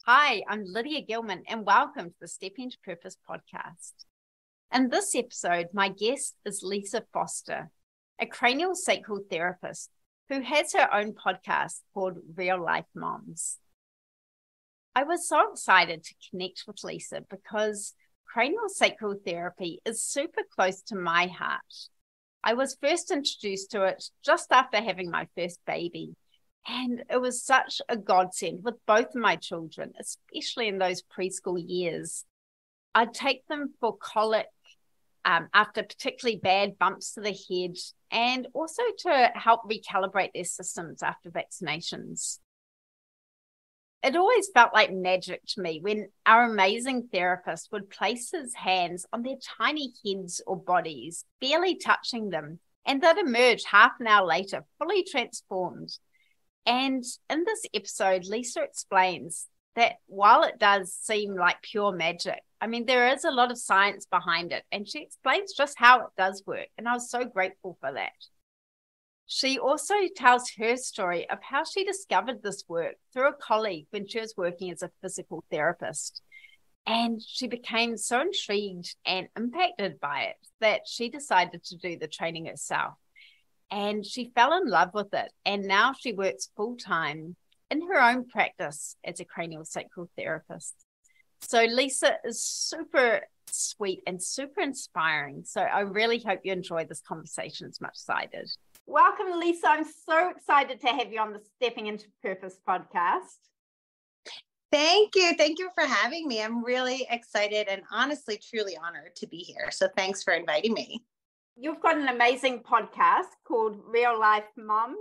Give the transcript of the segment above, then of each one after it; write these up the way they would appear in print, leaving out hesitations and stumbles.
Hi, I'm Lydia Gilman, and welcome to the Stepping into Purpose podcast. In this episode, my guest is Lisa Foster, a craniosacral therapist who has her own podcast called Real Life Moms. I was so excited to connect with Lisa because craniosacral therapy is super close to my heart. I was first introduced to it just after having my first baby. And it was such a godsend with both of my children, especially in those preschool years. I'd take them for colic after particularly bad bumps to the head, and also to help recalibrate their systems after vaccinations. It always felt like magic to me when our amazing therapist would place his hands on their tiny heads or bodies, barely touching them, and they'd emerge half an hour later, fully transformed. And in this episode, Lisa explains that while it does seem like pure magic, there is a lot of science behind it, and she explains just how it does work. And I was so grateful for that. She also tells her story of how she discovered this work through a colleague when she was working as a physical therapist. And she became so intrigued and impacted by it that she decided to do the training herself. And she fell in love with it. And now she works full-time in her own practice as a craniosacral therapist. So Lisa is super sweet and super inspiring. So I really hope you enjoy this conversation as much as I did. Welcome, Lisa. I'm so excited to have you on the Stepping into Purpose podcast. Thank you. Thank you for having me. I'm really excited and honestly, truly honored to be here. So thanks for inviting me. You've got an amazing podcast called Real Life Moms.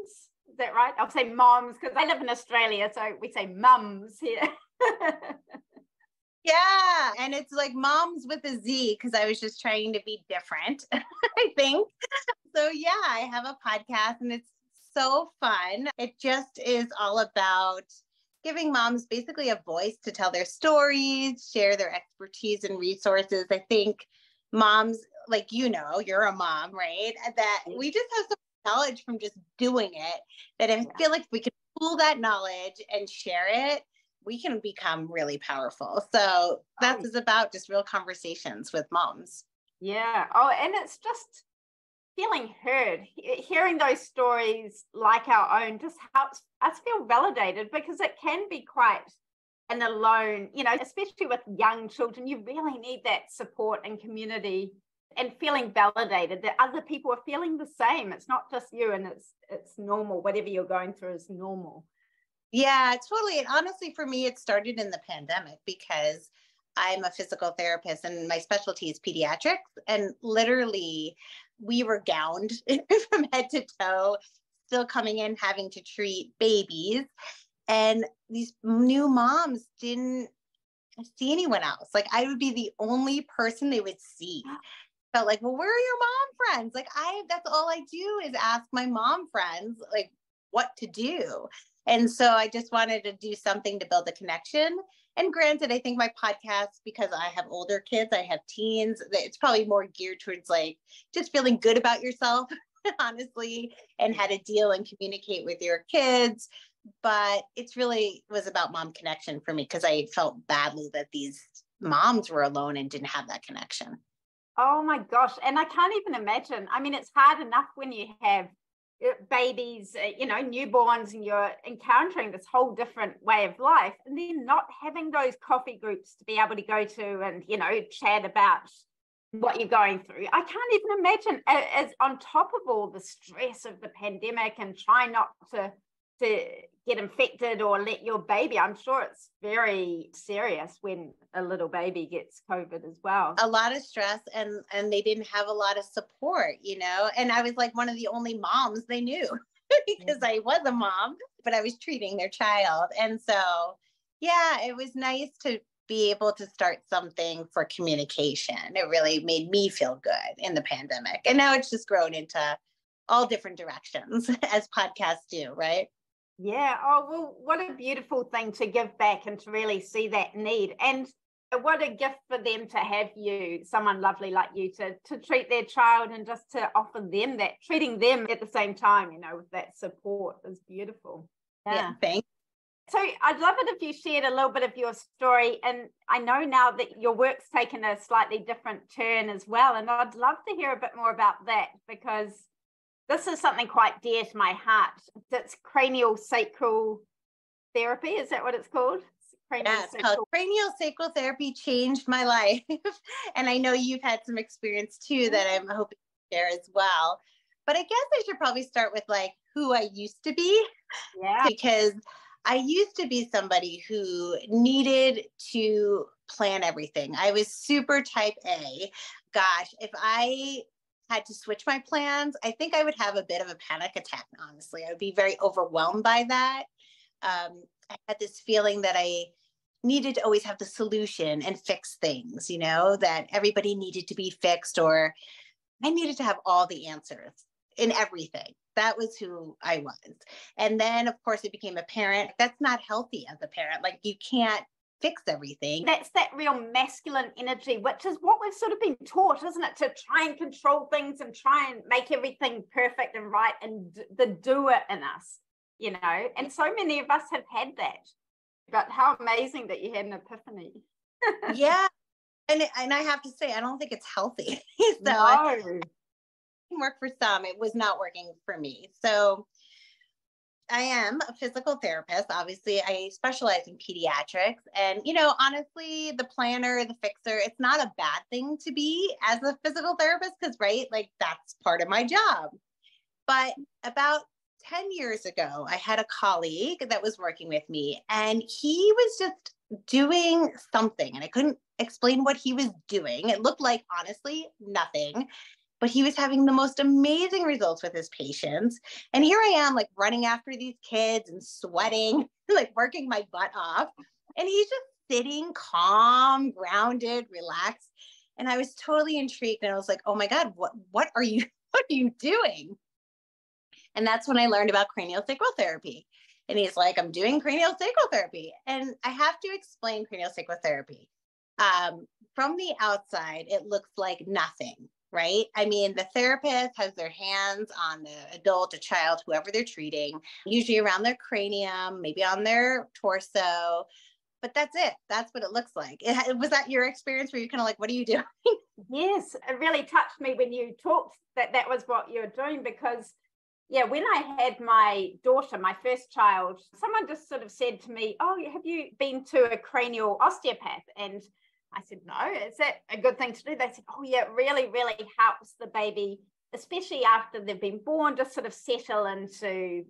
Is that right? I'll say moms because I live in Australia, so we say mums here. Yeah, and it's like moms with a Z because I was just trying to be different, I think. So yeah, I have a podcast and it's so fun. It just is all about giving moms basically a voice to tell their stories, share their expertise and resources. I think moms, like, you're a mom, right? That we just have some knowledge from just doing it, that I feel like if we can pool that knowledge and share it, we can become really powerful. So that is about just real conversations with moms. Yeah. Oh, and it's just feeling heard. Hearing those stories like our own just helps us feel validated, because it can be quite an alone, especially with young children, you really need that support and community and feeling validated that other people are feeling the same. It's not just you, and it's normal. Whatever you're going through is normal. Yeah, totally. And honestly, for me, it started in the pandemic because I'm a physical therapist and my specialty is pediatrics. And literally, we were gowned from head to toe, still coming in, having to treat babies. And these new moms didn't see anyone else. Like, I would be the only person they would see. Felt like, well, where are your mom friends? Like, that's all I do is ask my mom friends, like, what to do. And so I just wanted to do something to build a connection. And granted, I think my podcast, because I have older kids, I have teens, it's probably more geared towards like just feeling good about yourself, honestly, and how to deal and communicate with your kids. But it's really was about mom connection for me, because I felt badly that these moms were alone and didn't have that connection. Oh my gosh. And I can't even imagine. It's hard enough when you have babies, newborns, and you're encountering this whole different way of life, and then not having those coffee groups to be able to go to and, chat about what you're going through. I can't even imagine, as on top of all the stress of the pandemic and trying not to get infected or let your baby. I'm sure it's very serious when a little baby gets COVID as well. A lot of stress, and they didn't have a lot of support, and I was like one of the only moms they knew because I was a mom, but I was treating their child. And so, yeah, it was nice to be able to start something for communication. It really made me feel good in the pandemic. And now it's just grown into all different directions as podcasts do, right? Yeah. Oh, well, what a beautiful thing to give back and to really see that need. And what a gift for them to have you, someone lovely like you, to treat their child and just to offer them that, treating them at the same time, with that support is beautiful. Yeah, thanks. So I'd love it if you shared a little bit of your story. And I know now that your work's taken a slightly different turn as well. And I'd love to hear a bit more about that, because this is something quite dear to my heart. It's CranioSacral Therapy. Is that what it's called? Yeah, it's called CranioSacral Therapy. Changed my life. And I know you've had some experience too that I'm hoping to share as well. But I guess I should probably start with like who I used to be. Yeah. Because I used to be somebody who needed to plan everything. I was super type A. Gosh, if I had to switch my plans, I think I would have a bit of a panic attack, honestly. I would be very overwhelmed by that. I had this feeling that I needed to always have the solution and fix things, you know, that everybody needed to be fixed, or I needed to have all the answers in everything. That was who I was. And then, of course, it became a parent. That's not healthy as a parent. Like, you can't fix everything. That's that real masculine energy, which is what we've sort of been taught, isn't it? To try and control things and try and make everything perfect and right, and the doer in us, you know. And so many of us have had that. But how amazing that you had an epiphany. Yeah. And I have to say, I don't think it's healthy. So no. It worked for some. It was not working for me. So I am a physical therapist. Obviously, I specialize in pediatrics. And, you know, honestly, the planner, the fixer, it's not a bad thing to be as a physical therapist because, right, like that's part of my job. But about 10 years ago, I had a colleague that was working with me, and he was just doing something, and I couldn't explain what he was doing. It looked like, honestly, nothing. But he was having the most amazing results with his patients. And here I am, like running after these kids and sweating, like working my butt off. And he's just sitting calm, grounded, relaxed. And I was totally intrigued. And I was like, oh my God, what are you doing? And that's when I learned about craniosacral therapy. And he's like, I'm doing craniosacral therapy. And I have to explain craniosacral therapy. From the outside, it looks like nothing. Right? I mean, the therapist has their hands on the adult, a child, whoever they're treating, usually around their cranium, maybe on their torso, but that's it. That's what it looks like. Was that your experience where you're kind of like, what are you doing? Yes, it really touched me when you talked that was what you're doing, because yeah, when I had my daughter, my first child, someone just sort of said to me, oh, have you been to a cranial osteopath? And I said, no, is that a good thing to do? They said, oh yeah, it really, really helps the baby, especially after they've been born, just sort of settle into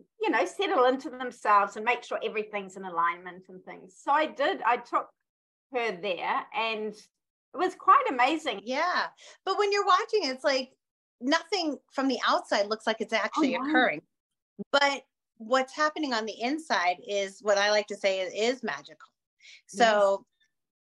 themselves and make sure everything's in alignment and things. So I took her there, and it was quite amazing. Yeah. But when you're watching, it's like nothing from the outside looks like it's actually occurring. But what's happening on the inside is what I like to say is magical. So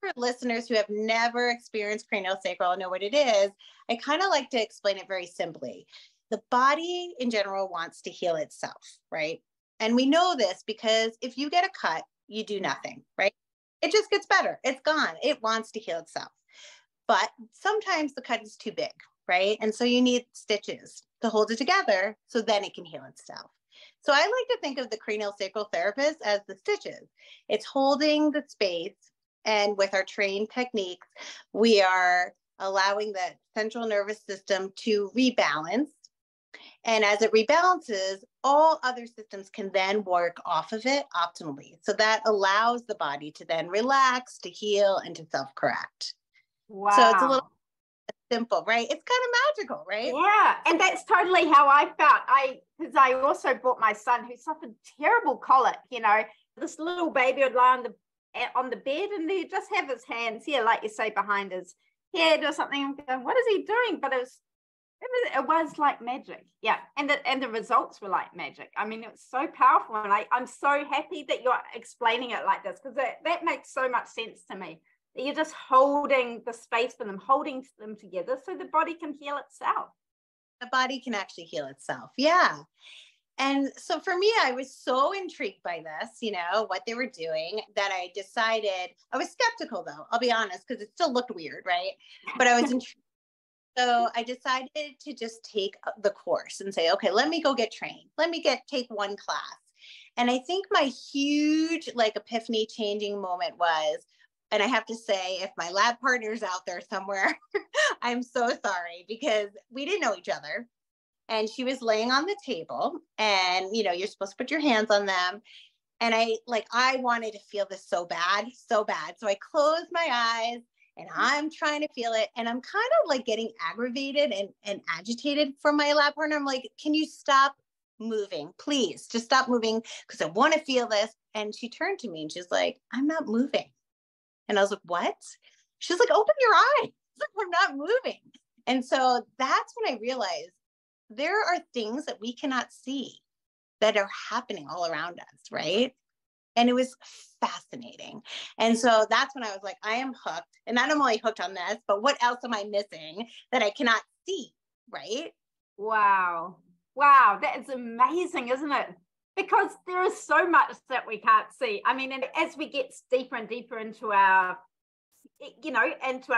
for listeners who have never experienced craniosacral and know what it is, I kind of like to explain it very simply. The body in general wants to heal itself, right? And we know this because if you get a cut, you do nothing, right? It just gets better. It's gone. It wants to heal itself. But sometimes the cut is too big, right? And so you need stitches to hold it together so then it can heal itself. So I like to think of the craniosacral therapist as the stitches. It's holding the space. And with our trained techniques, we are allowing the central nervous system to rebalance. And as it rebalances, all other systems can then work off of it optimally. So that allows the body to then relax, to heal, and to self-correct. Wow. So it's a little simple, right? It's kind of magical, right? Yeah. And that's totally how I felt. Because I also brought my son who suffered terrible colic, you know, this little baby would lie on the bed, and he'd just have his hands here, like you say, behind his head or something. I'm going, what is he doing? But it was like magic. Yeah. And the results were like magic. I mean, it was so powerful. And I'm so happy that you're explaining it like this, because that makes so much sense to me. That you're just holding the space for them, holding them together so the body can heal itself. The body can actually heal itself. Yeah. And so for me, I was so intrigued by this, you know, what they were doing, that I decided, I was skeptical though, I'll be honest, because it still looked weird, right? But I was intrigued. So I decided to just take the course and say, okay, let me go get trained. Let me take one class. And I think my huge like epiphany changing moment was, and I have to say, if my lab partner's out there somewhere, I'm so sorry because we didn't know each other. And she was laying on the table and, you're supposed to put your hands on them. And I wanted to feel this so bad, so bad. So I closed my eyes and I'm trying to feel it. And I'm kind of like getting aggravated and agitated from my lab partner. I'm like, can you stop moving? Please just stop moving because I want to feel this. And she turned to me and she's like, I'm not moving. And I was like, what? She's like, open your eyes. I'm not moving. And so that's when I realized there are things that we cannot see that are happening all around us, right? And it was fascinating. And so that's when I was like, I am hooked. And I'm only hooked on this, but what else am I missing that I cannot see, right? Wow. Wow. That is amazing, isn't it? Because there is so much that we can't see. I mean, and as we get deeper and deeper into our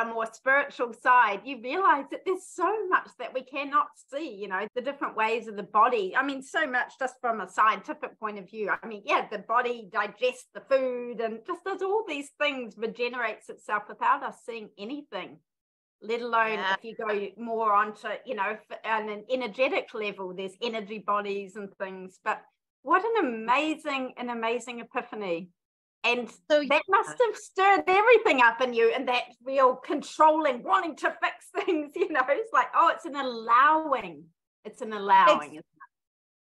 more spiritual side, you realize that there's so much that we cannot see, the different ways of the body. I mean, so much just from a scientific point of view. I mean, yeah, the body digests the food and just does all these things, regenerates itself without us seeing anything, let alone if you go more onto, on an energetic level, there's energy bodies and things. But what an amazing epiphany. And so that must have stirred everything up in you, and that real controlling, wanting to fix things, it's like, it's an allowing. It's an allowing.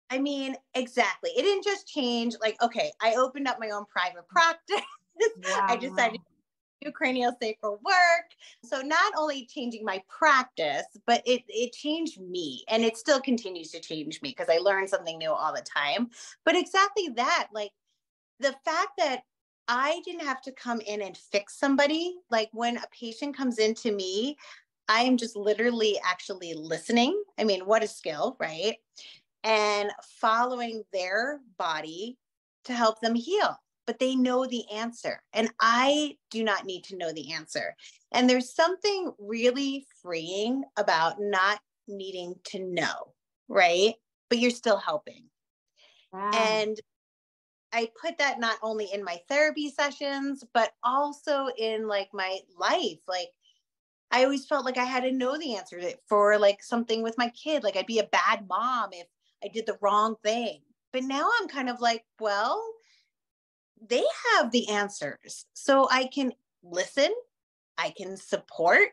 I mean, exactly. It didn't just change like, okay, I opened up my own private practice. Wow. I decided to do craniosacral work. So not only changing my practice, but it changed me, and it still continues to change me because I learn something new all the time. But exactly that, like the fact that I didn't have to come in and fix somebody. Like when a patient comes into me, I am just literally actually listening. I mean, what a skill, right? And following their body to help them heal. But they know the answer. And I do not need to know the answer. And there's something really freeing about not needing to know, right? But you're still helping. Wow. And I put that not only in my therapy sessions, but also in like my life. Like I always felt like I had to know the answer for like something with my kid. Like I'd be a bad mom if I did the wrong thing. But now I'm kind of like, well, they have the answers. So I can listen, I can support,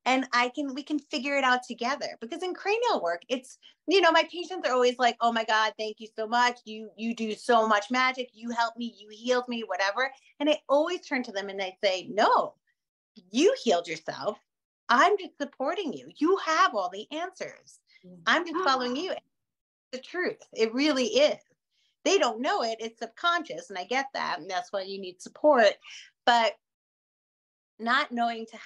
and we can figure it out together. Because in cranial work, it's, my patients are always like, oh my God, thank you so much. You do so much magic. You helped me, you healed me, whatever. And I always turn to them and I say, no, you healed yourself. I'm just supporting you. You have all the answers. I'm just following you. It's the truth. It really is. They don't know it. It's subconscious. And I get that. And that's why you need support. But not knowing to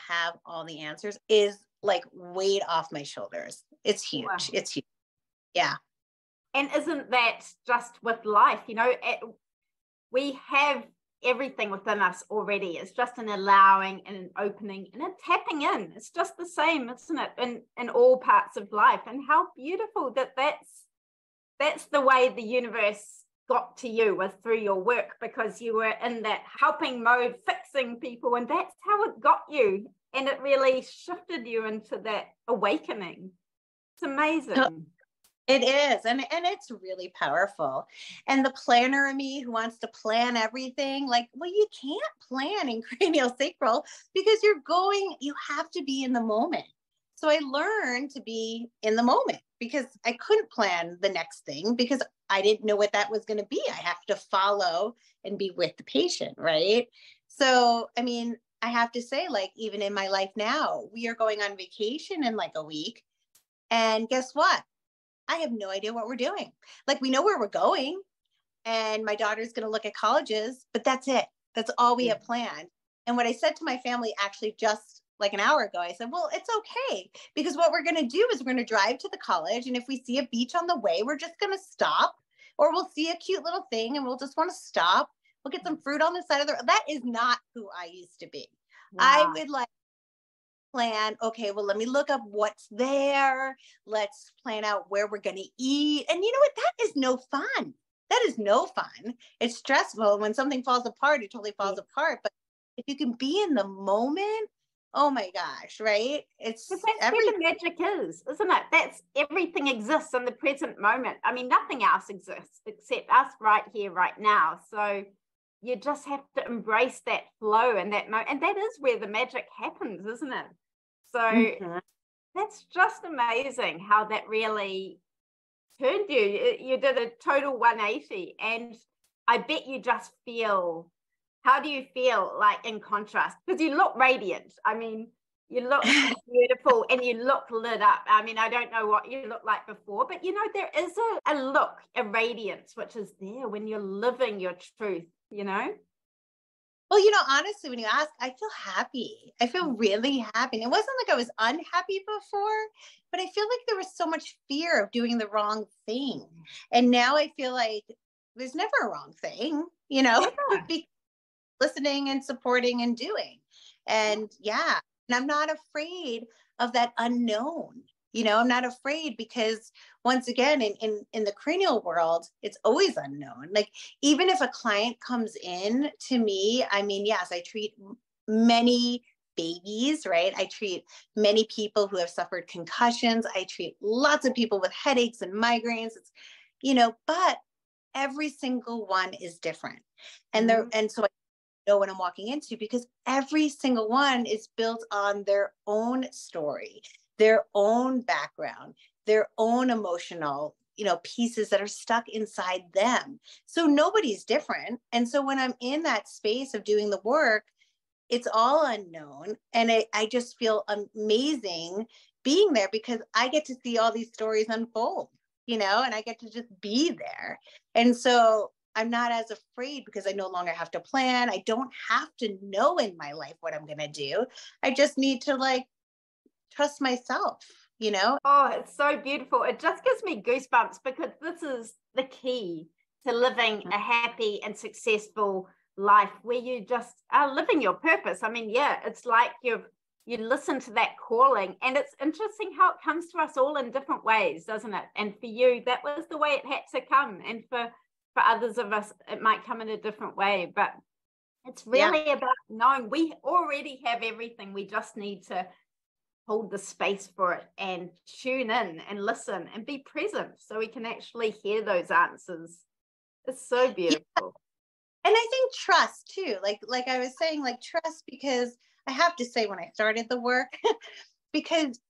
have all the answers is like weight off my shoulders. It's huge. Wow. It's huge. Yeah. And isn't that just with life? We have everything within us already. It's just an allowing and an opening and a tapping in. It's just the same, isn't it? In all parts of life. And how beautiful that's the way the universe got to you, was through your work, because you were in that helping mode, fixing people, and that's how it got you. And it really shifted you into that awakening. It's amazing. It is. And it's really powerful. And the planner of me who wants to plan everything, like, well, you can't plan in craniosacral because you have to be in the moment. So I learned to be in the moment because I couldn't plan the next thing because I didn't know what that was going to be. I have to follow and be with the patient, right? So, I mean, I have to say, like, even in my life now, we are going on vacation in like a week. And guess what? I have no idea what we're doing. Like, we know where we're going and my daughter's going to look at colleges, but that's it. That's all we have planned. And what I said to my family actually just like an hour ago, I said, well, it's okay, because what we're going to do is we're going to drive to the college. And if we see a beach on the way, we're just going to stop, or we'll see a cute little thing and we'll just want to stop. We'll get some fruit on the side of the road. That is not who I used to be. Wow. I would like plan, okay, well, let me look up what's there. Let's plan out where we're going to eat. And you know what? That is no fun. that is no fun. It's stressful. When something falls apart, it totally falls apart. But if you can be in the moment, oh my gosh, right? It's Because that's where the magic is, isn't it? That's everything exists in the present moment. I mean, nothing else exists except us right here, right now. So you just have to embrace that flow and that moment. And that is where the magic happens, isn't it? So that's just amazing how that really turned you. You did a total 180. And I bet you just feel, how do you feel like in contrast? Because you look radiant. I mean, you look beautiful and you look lit up. I mean, I don't know what you looked like before, but you know, there is a look, a radiance, which is there when you're living your truth, you know? Well, you know, honestly, when you ask, I feel happy. I feel really happy. And it wasn't like I was unhappy before, but I feel like there was so much fear of doing the wrong thing. And now I feel like there's never a wrong thing, you know, listening and supporting and doing. And yeah, and I'm not afraid of that unknown. You know, I'm not afraid because once again, in the cranial world, it's always unknown. Like even if a client comes in to me, I mean, yes, I treat many babies, right? I treat many people who have suffered concussions. I treat lots of people with headaches and migraines. It's, you know, but every single one is different. And and so I know what I'm walking into because every single one is built on their own story, their own background, their own emotional, you know, pieces that are stuck inside them. So nobody's different. And so when I'm in that space of doing the work, it's all unknown. And I just feel amazing being there because I get to see all these stories unfold, you know, and I get to just be there. And so I'm not as afraid because I no longer have to plan. I don't have to know in my life what I'm going to do. I just need to like trust myself, you know? Oh, it's so beautiful. It just gives me goosebumps because this is the key to living a happy and successful life where you just are living your purpose. I mean, yeah, it's like you listen to that calling, and it's interesting how it comes to us all in different ways, doesn't it? And for you, that was the way it had to come. And for others of us, it might come in a different way, but it's really about knowing we already have everything. We just need to hold the space for it and tune in and listen and be present so we can actually hear those answers. It's so beautiful. Yeah. And I think trust too, like I was saying, like trust, because I have to say when I started the work, because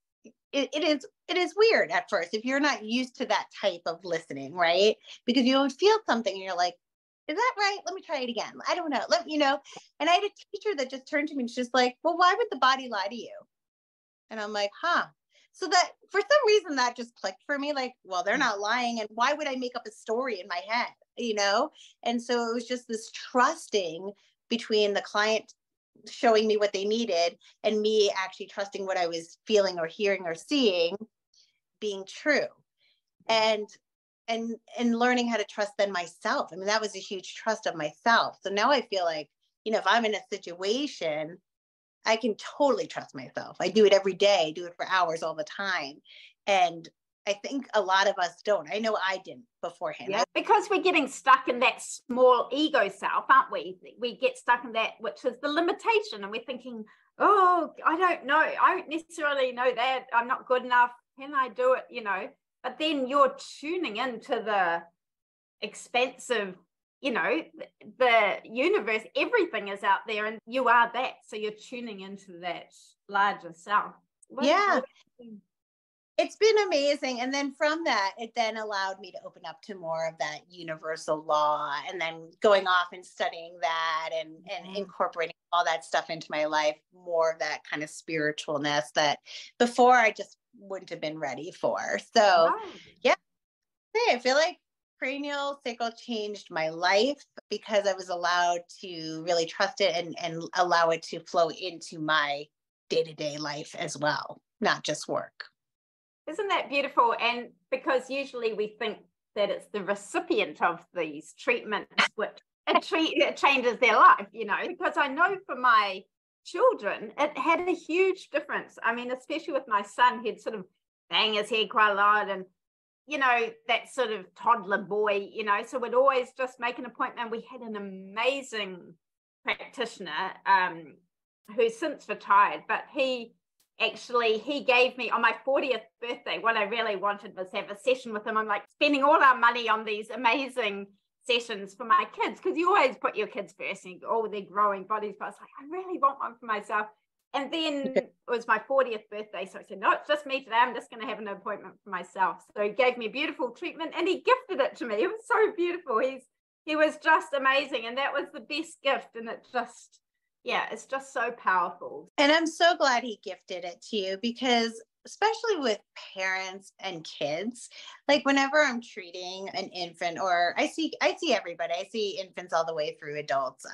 it is weird at first if you're not used to that type of listening, right? Because you would feel something and you're like, is that right? Let me try it again. I don't know. Let me, you know. And I had a teacher that just turned to me and she's like, well, why would the body lie to you? And I'm like, huh. So that for some reason that just clicked for me. Like, well, they're not lying. And why would I make up a story in my head? You know? And so it was just this trusting between the client showing me what they needed and me actually trusting what I was feeling or hearing or seeing being true. And learning how to trust then myself. I mean, that was a huge trust of myself. So now I feel like, you know, if I'm in a situation, I can totally trust myself. I do it every day, I do it for hours all the time. And I think a lot of us don't. I know I didn't beforehand. Yeah, because we're getting stuck in that small ego self, aren't we? We get stuck in that, which is the limitation. And we're thinking, oh, I don't know. I don't necessarily know that. I'm not good enough. Can I do it? You know, but then you're tuning into the expansive, you know, the universe, everything is out there and you are that. So you're tuning into that larger self. Yeah. It's been amazing. And then from that, it then allowed me to open up to more of that universal law and then going off and studying that and incorporating all that stuff into my life, more of that kind of spiritualness that before I just wouldn't have been ready for. So yeah, I feel like CranioSacral changed my life because I was allowed to really trust it and allow it to flow into my day-to-day life as well, not just work. Isn't that beautiful? And because usually we think that it's the recipient of these treatments which it changes their life, you know, because I know for my children, it had a huge difference. I mean, especially with my son, he'd sort of bang his head quite a lot and, that sort of toddler boy, so we'd always just make an appointment. We had an amazing practitioner who's since retired, but he gave me on my 40th birthday, what I really wanted was to have a session with him. I'm like spending all our money on these amazing sessions for my kids, because you always put your kids first and you go, oh, they're growing bodies, but I was like, I really want one for myself. And then it was my 40th birthday, so I said, no, it's just me today, I'm just going to have an appointment for myself. So he gave me a beautiful treatment and he gifted it to me. It was so beautiful. He was just amazing, and that was the best gift. And it just, it's just so powerful. And I'm so glad he gifted it to you, because especially with parents and kids, like whenever I'm treating an infant, or I see everybody, I see infants all the way through adults.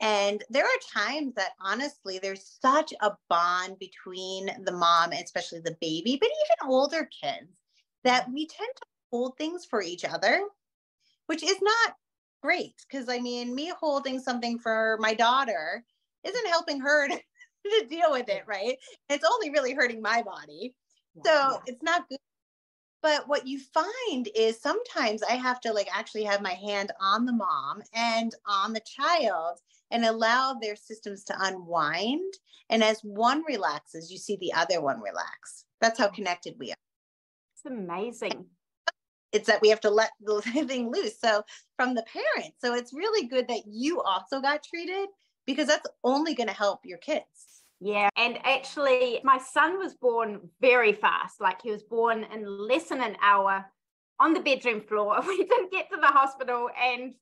And there are times that honestly, there's such a bond between the mom, and especially the baby, but even older kids, that we tend to hold things for each other, which is not great. Because I mean, me holding something for my daughter isn't helping her to deal with it, right? It's only really hurting my body. So it's not good. But what you find is sometimes I have to actually have my hand on the mom and on the child and allow their systems to unwind. And as one relaxes, you see the other one relax. That's how connected we are. It's amazing. It's that we have to let the thing loose. So from the parents. So it's really good that you also got treated, because that's only going to help your kids. Yeah. And actually, my son was born very fast. He was born in less than an hour on the bedroom floor. We didn't get to the hospital. And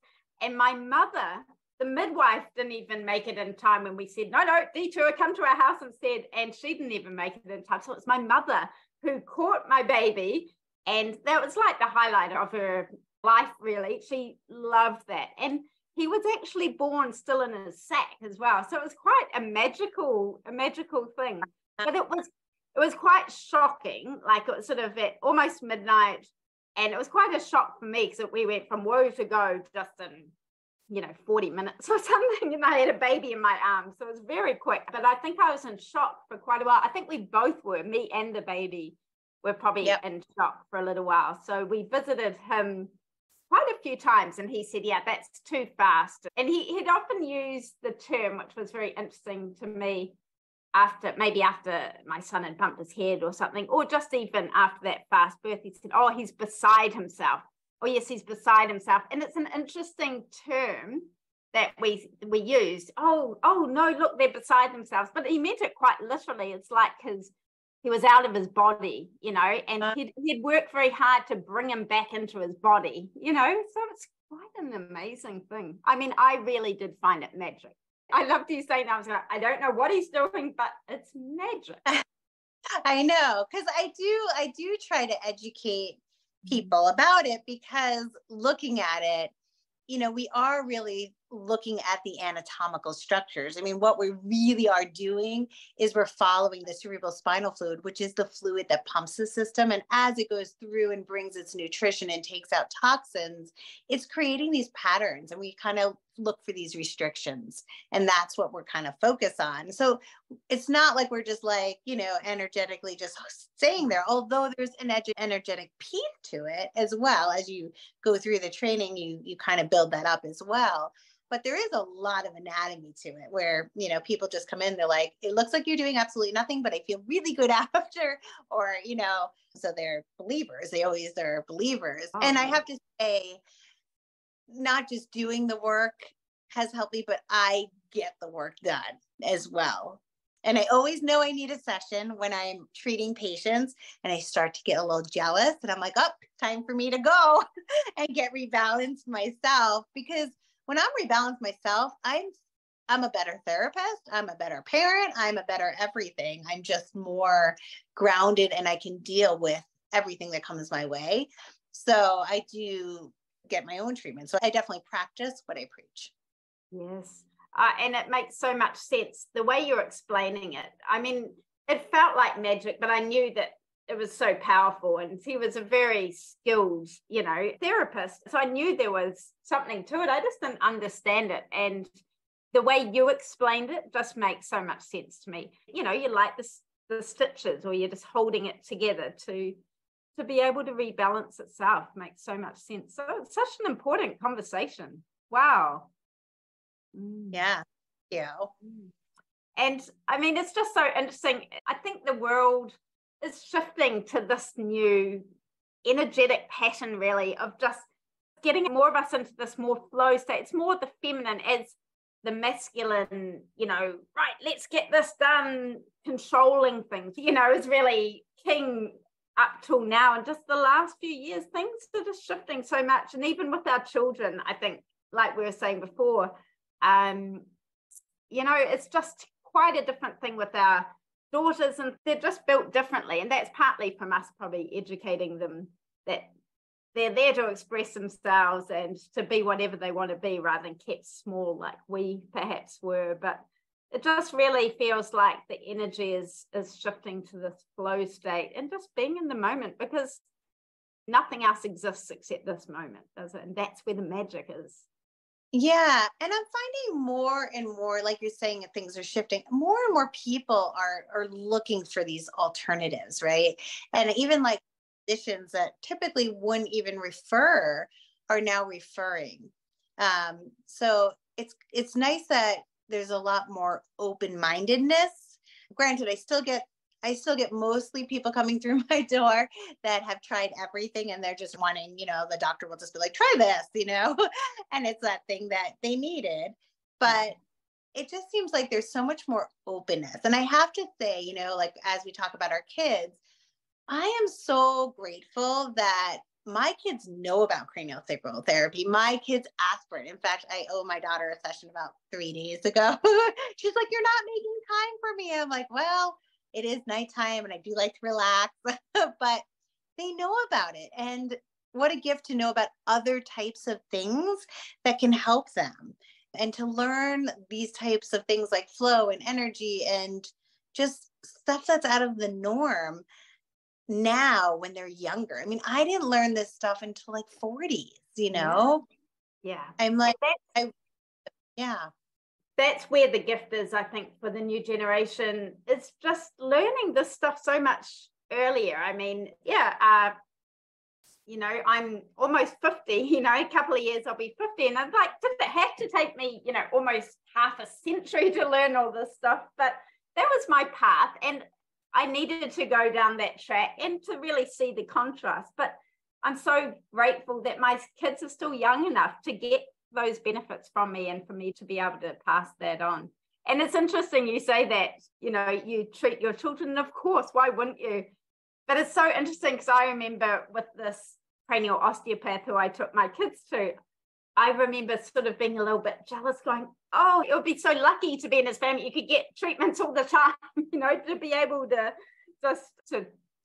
my mother, the midwife, didn't even make it in time when we said, no, detour, come to our house instead. And she didn't even make it in time. So it's my mother who caught my baby. And that was like the highlight of her life, really. She loved that. And he was actually born still in his sack as well. So it was quite a magical thing. But it was quite shocking. It was sort of at almost midnight. And it was quite a shock for me, because we went from woe to go just in, 40 minutes or something. And I had a baby in my arms. So it was very quick. But I think I was in shock for quite a while. I think we both were, me and the baby were probably in shock for a little while. So we visited him quite a few times, and he said, that's too fast. And he'd often used the term, which was very interesting to me, after my son had bumped his head or something, or just even after that fast birth, he said, oh, he's beside himself. Oh yes, he's beside himself. And it's an interesting term that we used. Oh no, look, they're beside themselves. But he meant it quite literally. It's like he was out of his body, and he'd worked very hard to bring him back into his body, so it's quite an amazing thing. I mean, I really did find it magic. I loved you saying that. I don't know what he's doing, but it's magic. I know, because I do try to educate people about it, because looking at it, we are really looking at the anatomical structures. I mean, what we really are doing is we're following the cerebral spinal fluid, which is the fluid that pumps the system. And as it goes through and brings its nutrition and takes out toxins, it's creating these patterns. And we kind of look for these restrictions. And that's what we're kind of focused on. So it's not like we're just energetically just staying there, although there's an energetic piece to it as well. As you go through the training, you kind of build that up as well. But there is a lot of anatomy to it where, people just come in, they're like, it looks like you're doing absolutely nothing, but I feel really good after, or, so they're believers. They always are believers. Oh. And I have to say, not just doing the work has helped me, but I get the work done as well. And I always know I need a session when I'm treating patients, and I start to get a little jealous, and I'm like, time for me to go and get rebalanced myself, because when I'm rebalanced myself, I'm a better therapist. I'm a better parent. I'm a better everything. I'm just more grounded, and I can deal with everything that comes my way. So I do get my own treatment. So I definitely practice what I preach. Yes. And it makes so much sense the way you're explaining it. I mean, it felt like magic, but I knew that it was so powerful, and he was a very skilled, therapist. So I knew there was something to it. I just didn't understand it. And the way you explained it just makes so much sense to me. You like the stitches, or you're just holding it together to to be able to rebalance itself makes so much sense. So it's such an important conversation. Wow. Yeah. Yeah. And I mean, it's just so interesting. I think the world is shifting to this new energetic pattern, really, of just getting more of us into this more flow state. It's more the feminine as the masculine, right, let's get this done, controlling things, is really king up till now. And just the last few years, things are just shifting so much. And even with our children, I think, like we were saying before, it's just quite a different thing with our daughters, and they're just built differently. And that's partly from us probably educating them that they're there to express themselves and to be whatever they want to be, rather than kept small like we perhaps were. But it just really feels like the energy is shifting to this flow state and just being in the moment, because nothing else exists except this moment, does it? And that's where the magic is. Yeah. And I'm finding more and more, like you're saying, things are shifting. More and more people are looking for these alternatives, right? And even like conditions that typically wouldn't even refer are now referring. So it's nice that there's a lot more open-mindedness. Granted, I still get mostly people coming through my door that have tried everything and they're just wanting, the doctor will just be like, try this, and it's that thing that they needed. But it just seems like there's so much more openness. And I have to say, like as we talk about our kids, I am so grateful that my kids know about craniosacral therapy. My kids ask for it. In fact, I owe my daughter a session about 3 days ago. She's like, you're not making time for me. I'm like, well, it is nighttime and I do like to relax, but they know about it. And what a gift to know about other types of things that can help them, and to learn these types of things like flow and energy and just stuff that's out of the norm now when they're younger. I mean, I didn't learn this stuff until like 40s, Yeah. I'm like, yeah. That's where the gift is, I think, for the new generation. It's just learning this stuff so much earlier. I mean, I'm almost 50, a couple of years I'll be 50. And I'm like, did it have to take me, almost half a century to learn all this stuff? But that was my path. And I needed to go down that track and to really see the contrast. But I'm so grateful that my kids are still young enough to get those benefits from me and for me to be able to pass that on. And it's interesting you say that, you treat your children, and of course, why wouldn't you? But it's so interesting because I remember with this cranial osteopath who I took my kids to, I remember sort of being a little bit jealous, going, oh, it would be so lucky to be in his family. You could get treatments all the time, to be able to just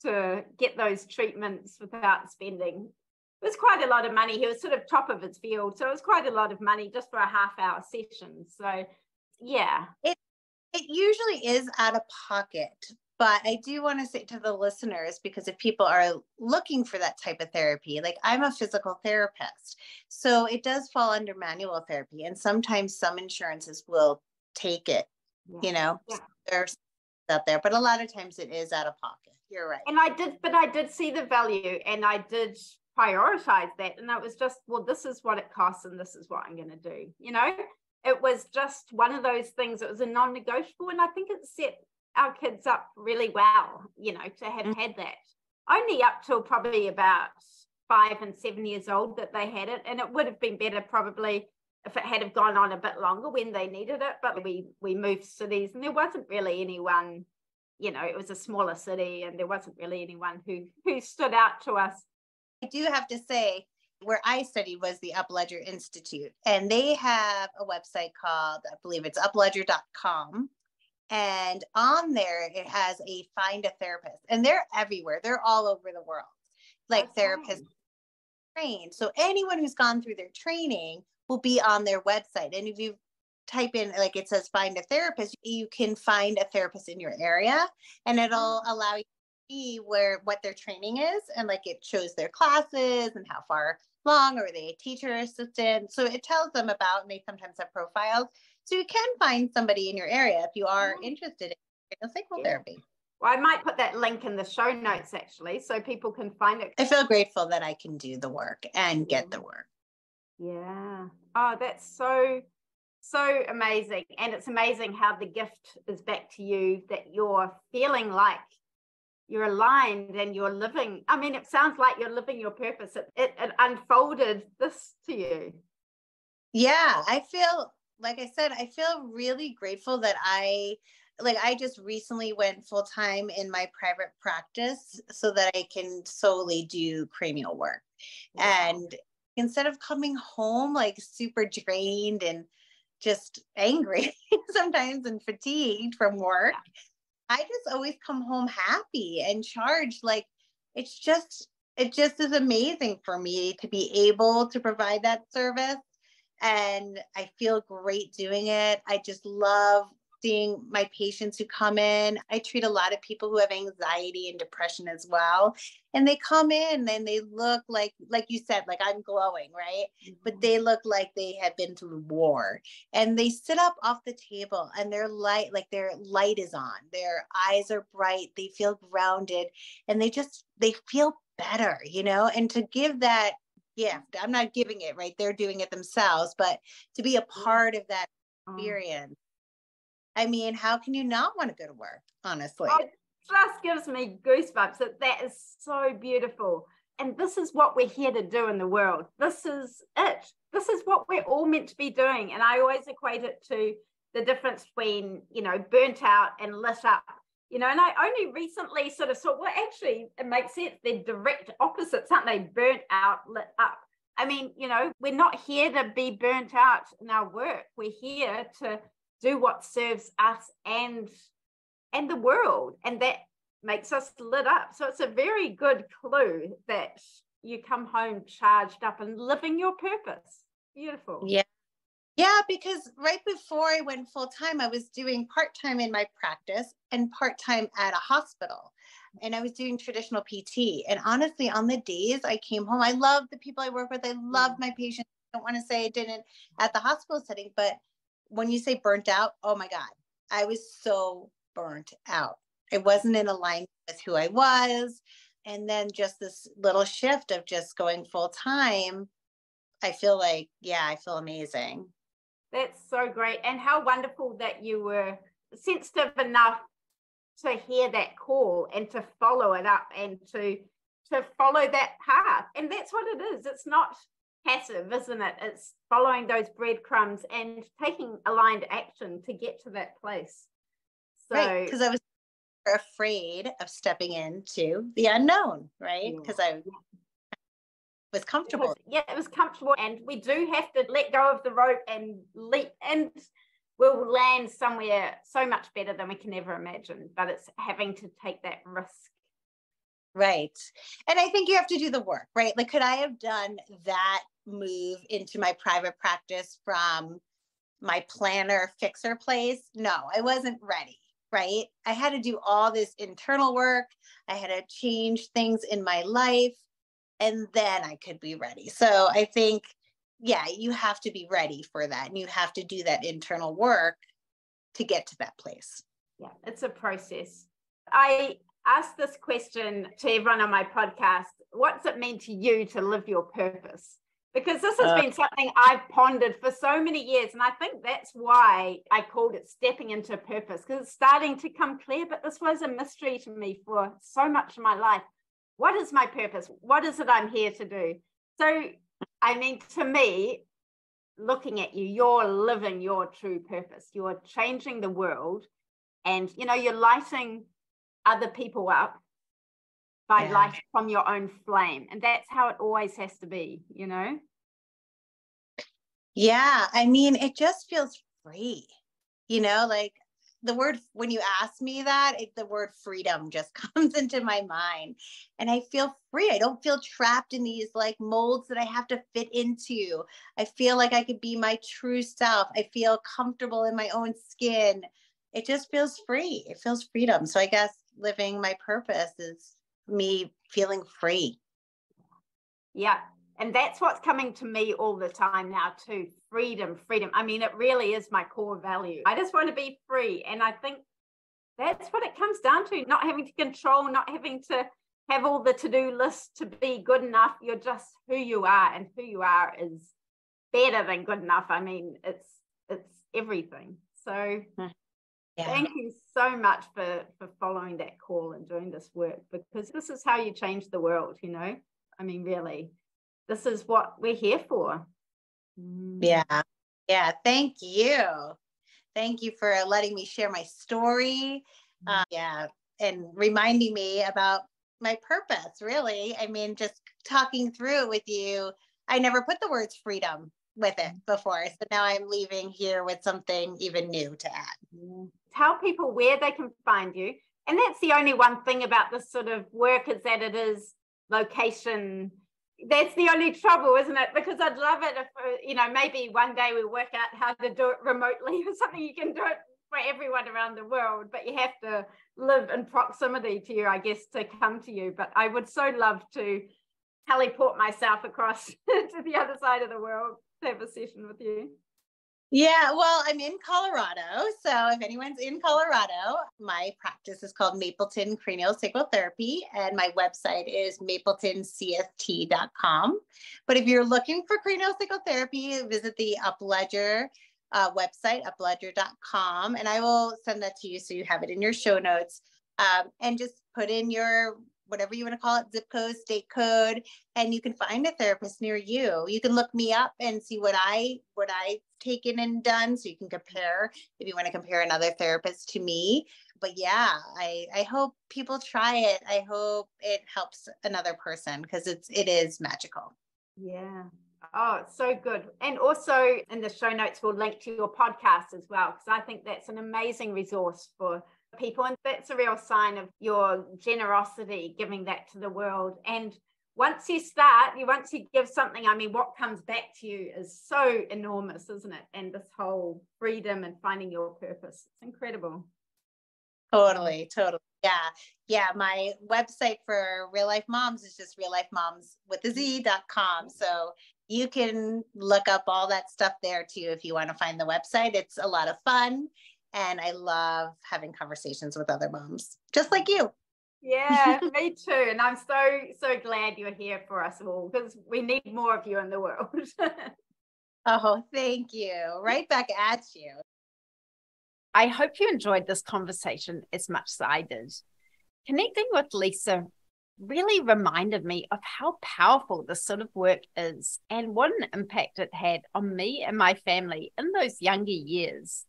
to get those treatments without spending. It was quite a lot of money. He was sort of top of his field. So it was quite a lot of money just for a half-hour session. So, yeah. It usually is out of pocket. But I do want to say to the listeners, because if people are looking for that type of therapy, like I'm a physical therapist, so it does fall under manual therapy. And sometimes some insurances will take it, there's out there, but a lot of times it is out of pocket. You're right. And I did see the value, and I did prioritize that. And that was just, well, this is what it costs and this is what I'm going to do. It was just one of those things. It was a non-negotiable. And I think it set our kids up really well, to have had that. Only up till probably about 5 and 7 years old that they had it. And it would have been better probably if it had have gone on a bit longer when they needed it. But we moved cities and there wasn't really anyone, it was a smaller city and there wasn't really anyone who stood out to us. I do have to say, where I studied was the Upledger Institute. And they have a website called, I believe it's upledger.com. And on there, it has a find a therapist, and they're everywhere. They're all over the world, like therapists trained. So anyone who's gone through their training will be on their website. And if you type in, like it says, find a therapist, you can find a therapist in your area, and it'll allow you to see what their training is. And like it shows their classes and how far long, or they a teacher assistant. So it tells them about, and they sometimes have profiles. So you can find somebody in your area if you are interested in craniosacral therapy. Well, I might put that link in the show notes actually, so people can find it. I feel grateful that I can do the work and get the work. Yeah. Oh, that's so amazing. And it's amazing how the gift is back to you, that you're feeling like you're aligned and you're living. I mean, it sounds like you're living your purpose. It unfolded this to you. Yeah, I feel, like I said, I feel really grateful that I just recently went full time in my private practice so that I can solely do cranial work. Wow. And instead of coming home like super drained and just angry sometimes and fatigued from work, I just always come home happy and charged. Like it just is amazing for me to be able to provide that service. And I feel great doing it. I just love seeing my patients who come in. I treat a lot of people who have anxiety and depression as well. And they come in and they look like you said, like I'm glowing, right? Mm-hmm. But they look like they have been through war. And they sit up off the table and their light is on. Their eyes are bright. They feel grounded and they feel better, and to give that gift, I'm not giving it, right? They're doing it themselves, but to be a part of that experience. I mean, how can you not want to go to work, honestly? It just gives me goosebumps. That is so beautiful. And this is what we're here to do in the world. This is it. This is what we're all meant to be doing. And I always equate it to the difference between, burnt out and lit up. And I only recently sort of saw, well, actually, it makes sense. They're direct opposites, aren't they? Burnt out, lit up. I mean, we're not here to be burnt out in our work. We're here to do what serves us and the world. And that makes us lit up. So it's a very good clue that you come home charged up and living your purpose. Beautiful. Yeah. Yeah, because right before I went full time, I was doing part-time in my practice and part-time at a hospital. And I was doing traditional PT. And honestly, on the days I came home, I love the people I work with. I love my patients. I don't want to say I didn't at the hospital setting, but when you say burnt out, oh my God, I was so burnt out. I wasn't in alignment with who I was. And then just this little shift of just going full time, I feel like, I feel amazing. That's so great. And how wonderful that you were sensitive enough to hear that call and to follow it up and to follow that path. And that's what it is. It's not passive, isn't it? It's following those breadcrumbs and taking aligned action to get to that place. So, right, because I was afraid of stepping into the unknown, right? Because I was comfortable. It was comfortable, and we do have to let go of the rope and leap, and we'll land somewhere so much better than we can ever imagine. But it's having to take that risk. Right. And I think you have to do the work, right? Like, could I have done that move into my private practice from my planner fixer place? No, I wasn't ready, right? I had to do all this internal work. I had to change things in my life, and then I could be ready. So I think, you have to be ready for that. And you have to do that internal work to get to that place. Yeah, it's a process. I ask this question to everyone on my podcast. What does it mean to you to live your purpose? Because this has been something I've pondered for so many years. And I think that's why I called it Stepping into Purpose, because it's starting to come clear. But this was a mystery to me for so much of my life. What is my purpose? What is it I'm here to do? So, I mean, to me, looking at you, you're living your true purpose. You're changing the world, and, you're lighting other people up by light from your own flame. And that's how it always has to be, Yeah. I mean, it just feels free, like the word, when you ask me that, the word freedom just comes into my mind, and I feel free. I don't feel trapped in these like molds that I have to fit into. I feel like I could be my true self. I feel comfortable in my own skin. It just feels free. It feels freedom. So I guess living my purpose is me feeling free. Yeah. And that's what's coming to me all the time now too. Freedom. I mean, it really is my core value. I just want to be free. And I think That's what it comes down to, not having to control, not having to have all the to-do lists to be good enough. You're just who you are, and who you are is better than good enough. I mean, it's everything. So thank you so much for following that call and doing this work, because this is how you change the world, you know? I mean, really, this is what we're here for. Yeah. Thank you. Thank you for letting me share my story. And reminding me about my purpose, really. I mean, just talking through it with you, I never put the words freedom with it before. So now I'm leaving here with something even new to add. Tell people where they can find you. And that's the only one thing about this sort of work, is that it is location. That's the only trouble, isn't it? Because I'd love it if, maybe one day we work out how to do it remotely or something. You can do it for everyone around the world, but you have to live in proximity to you, I guess, to come to you. But I would so love to teleport myself across to the other side of the world to have a session with you. Yeah, well, I'm in Colorado. So if anyone's in Colorado, my practice is called Mapleton CranioSacral Therapy, and my website is mapletoncft.com. But if you're looking for craniosacral therapy, visit the Upledger website, upledger.com, and I will send that to you so you have it in your show notes. And just put in your whatever you want to call it, zip code, state code, and you can find a therapist near you. You can look me up and see what I've taken and done, so you can compare if you want to compare another therapist to me. But yeah, I hope people try it. I hope it helps another person, because it is magical. Yeah. Oh, it's so good. And also in the show notes, we'll link to your podcast as well, because I think that's an amazing resource for people. And that's a real sign of your generosity, giving that to the world. And once you give something, I mean, what comes back to you is so enormous, isn't it? And this whole freedom and finding your purpose, it's incredible. Totally. Yeah. My website for Real Life Moms is just reallifemoms.com. So you can look up all that stuff there too if you want to find the website. It's a lot of fun, and I love having conversations with other moms just like you. Yeah, me too. And I'm so glad you're here for us all, because we need more of you in the world. Oh, thank you. Right back at you. I hope you enjoyed this conversation as much as I did. Connecting with Lisa really reminded me of how powerful this sort of work is, and what an impact it had on me and my family in those younger years.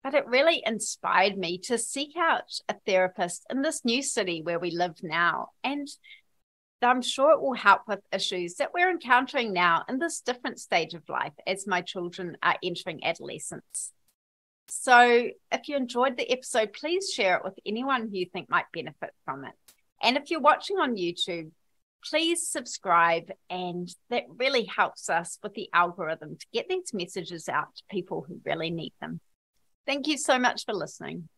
But it really inspired me to seek out a therapist in this new city where we live now. And I'm sure it will help with issues that we're encountering now in this different stage of life as my children are entering adolescence. So if you enjoyed the episode, please share it with anyone who you think might benefit from it. And if you're watching on YouTube, please subscribe, and that really helps us with the algorithm to get these messages out to people who really need them. Thank you so much for listening.